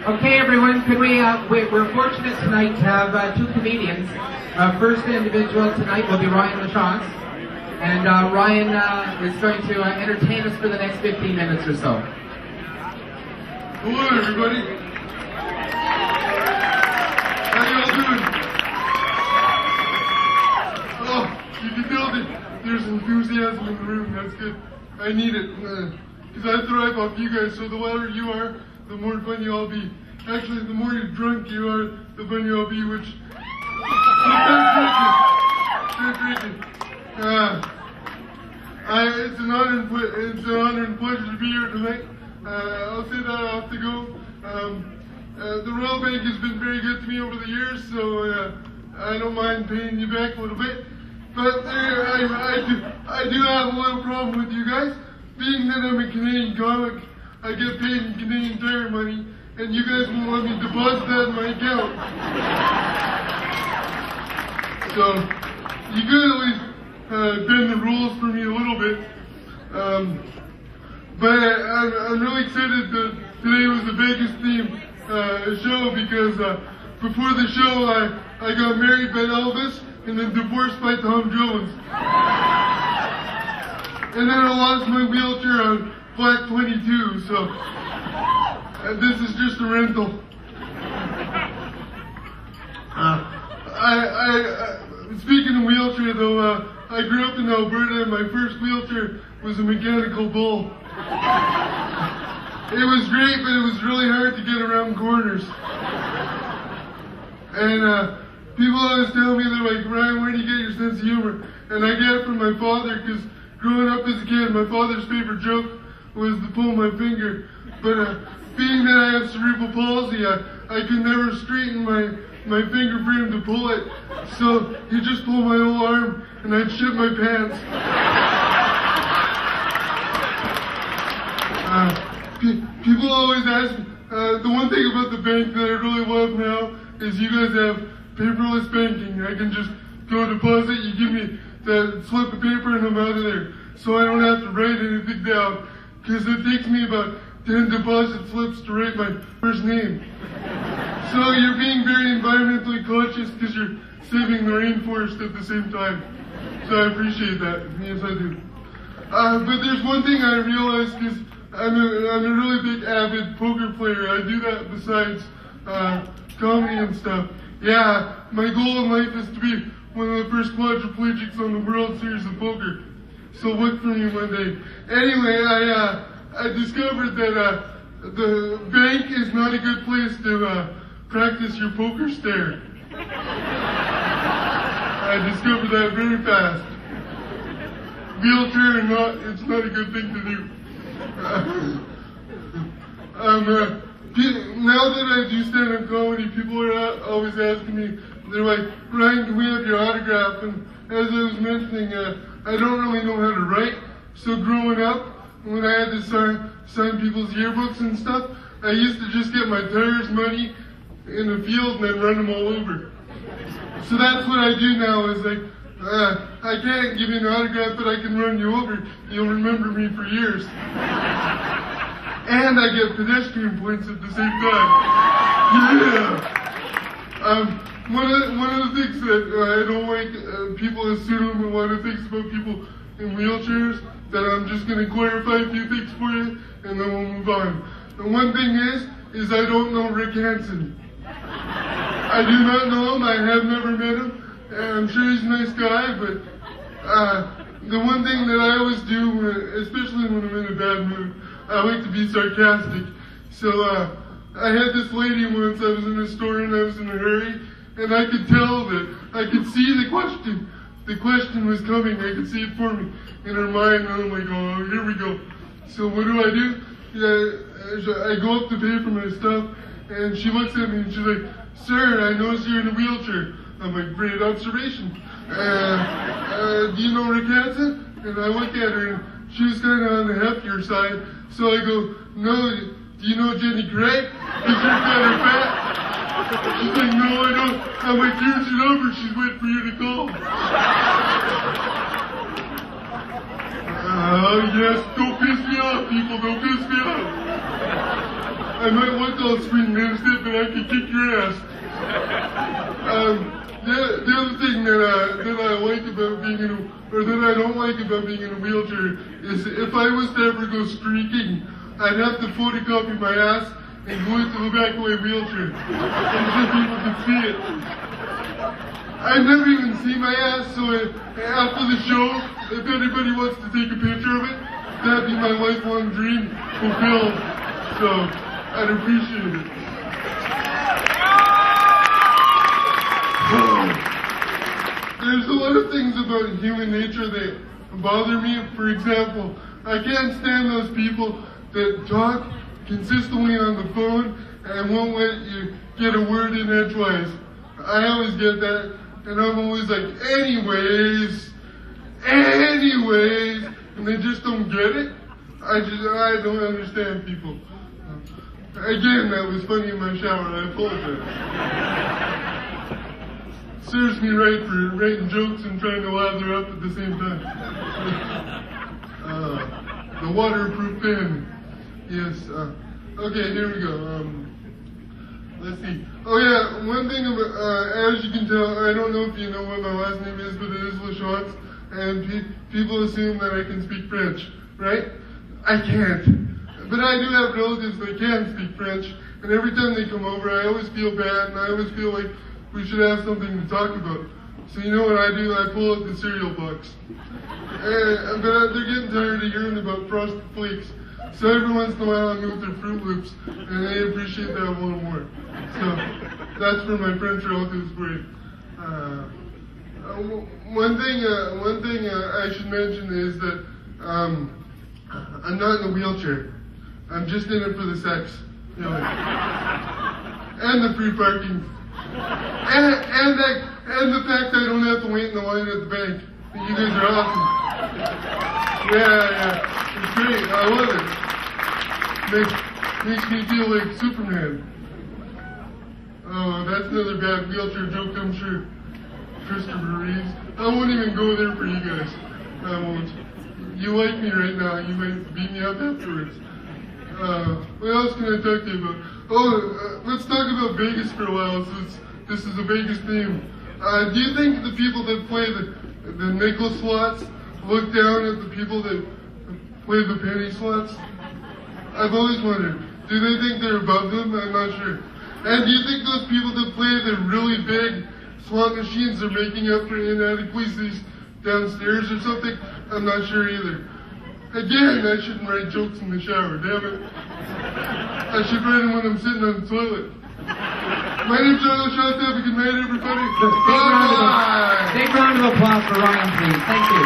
Okay, everyone, could we're fortunate tonight to have two comedians. First individual tonight will be Ryan Lachance, and Ryan is going to entertain us for the next 15 minutes or so. Hello, everybody. How y'all doing? Oh, you can tell that there's enthusiasm in the room. That's good. I need it, because I thrive off you guys, so the louder you are, the more fun you all be. Actually, the more drunk you are, the funnier you all be, which... Start drinking. It's an honor and pleasure to be here tonight. I'll say that off the go. The Royal Bank has been very good to me over the years, so I don't mind paying you back a little bit. But I do have a little problem with you guys. Being that I'm a Canadian comic, I get paid in Canadian Tire money, and you guys won't let me deposit that in my account. So, you could at least bend the rules for me a little bit. But I'm really excited that today was the Vegas theme show, because before the show I got married by Elvis and then divorced by Tom Jones. And then I lost my wheelchair on Black 22, so this is just a rental. Speaking of wheelchair though, I grew up in Alberta and my first wheelchair was a mechanical bull. It was great, but it was really hard to get around corners. And people always tell me, they're like, Ryan, where do you get your sense of humor? And I get it from my father, because growing up as a kid, my father's favorite joke was to pull my finger. But being that I have cerebral palsy, I could never straighten my finger for him to pull it. So he'd just pull my whole arm and I'd shit my pants. People always ask me, the one thing about the bank that I really love now is you guys have paperless banking. I can just go deposit, you give me the slip of paper and I'm out of there. So I don't have to write anything down, because it takes me about 10 deposit slips to write my first name. So you're being very environmentally conscious because you're saving the rainforest at the same time. So I appreciate that. Yes, I do. But there's one thing I realized, because I'm a really big avid poker player. I do that besides comedy and stuff. Yeah, my goal in life is to be one of the first quadriplegics on the World Series of Poker. So look for me one day. Anyway, I discovered that the bank is not a good place to practice your poker stare. I discovered that very fast. Wheelchair or not, it's not a good thing to do. Now that I do stand-up comedy, people are always asking me, they're like, Ryan, can we have your autograph? And as I was mentioning, I don't really know how to write. So growing up, when I had to sign people's yearbooks and stuff, I used to just get my tires money in the field and then run them all over. So that's what I do now, is like, I can't give you an autograph, but I can run you over. You'll remember me for years. And I get pedestrian points at the same time. Yeah! One of the things that I don't like, people assume a lot of things about people in wheelchairs, that I'm just going to clarify a few things for you, and then we'll move on. The one thing is I don't know Rick Hansen. I do not know him, I have never met him, and I'm sure he's a nice guy, but the one thing that I always do, especially when I'm in a bad mood, I like to be sarcastic. So I had this lady once, I was in a store and I was in a hurry, and I could tell that, I could see the question. The question was coming, I could see it for me in her mind, and I'm like, oh, here we go. So what do? I go up to pay for my stuff, and she looks at me and she's like, sir, I noticed you're in a wheelchair. I'm like, great observation. Do you know Rick Hansen? And I look at her, and she was kind of on the heftier side. So I go, no, do you know Jenny Craig? Because you're kind of fat. She's like, no, I don't. I'm like, here's your number. She's waiting for you to call. Yes, don't piss me off, people. Don't piss me off. I might look all sweet and innocent, but I can kick your ass. The other thing that I like about being that I don't like about being in a wheelchair is if I was to ever go streaking, I'd have to photocopy my ass and glue it to the back of my wheelchair, so people could see it. I've never even seen my ass, so after the show, if anybody wants to take a picture of it, that'd be my lifelong dream fulfilled. So I'd appreciate it. There's a lot of things about human nature that bother me. For example, I can't stand those people that talk consistently on the phone and won't let you get a word in edgewise. I always get that, and I'm always like, anyways, and they just don't get it. I don't understand people. Again, that was funny in my shower, I apologize. Serves me right for writing jokes and trying to lather up at the same time. The waterproof pen. Yes. Okay, here we go. Let's see. Oh yeah, one thing about, as you can tell, I don't know if you know what my last name is, but it is Lachance, and people assume that I can speak French, right? I can't. But I do have relatives that can speak French, and every time they come over, I always feel bad, and I always feel like we should have something to talk about. So you know what I do? I pull out the cereal box. But they're getting tired of hearing about Frosted Flakes. So every once in a while I move their Fruit Loops, and they appreciate that a little more. So that's for my French relatives for you. One thing I should mention is that I'm not in a wheelchair. I'm just in it for the sex, you know, and the free parking, and the fact I don't have to wait in the line at the bank. You guys are awesome. Yeah, it's great. I love it. Makes me feel like Superman. Oh, that's another bad wheelchair joke, I'm sure. Christopher Reeves. I won't even go there for you guys. I won't. You like me right now. You might beat me up afterwards. What else can I talk to you about? Oh, let's talk about Vegas for a while, since this is a Vegas theme. Do you think the people that play the nickel slots look down at the people that play the penny slots? I've always wondered. Do they think they're above them? I'm not sure. And do you think those people that play the really big slot machines are making up for inadequacies downstairs or something? I'm not sure either. Again, I shouldn't write jokes in the shower, damn it. I should write them when I'm sitting on the toilet. My name's Lachance. Have a good night, everybody. Big round of applause for Ryan, please. Thank you.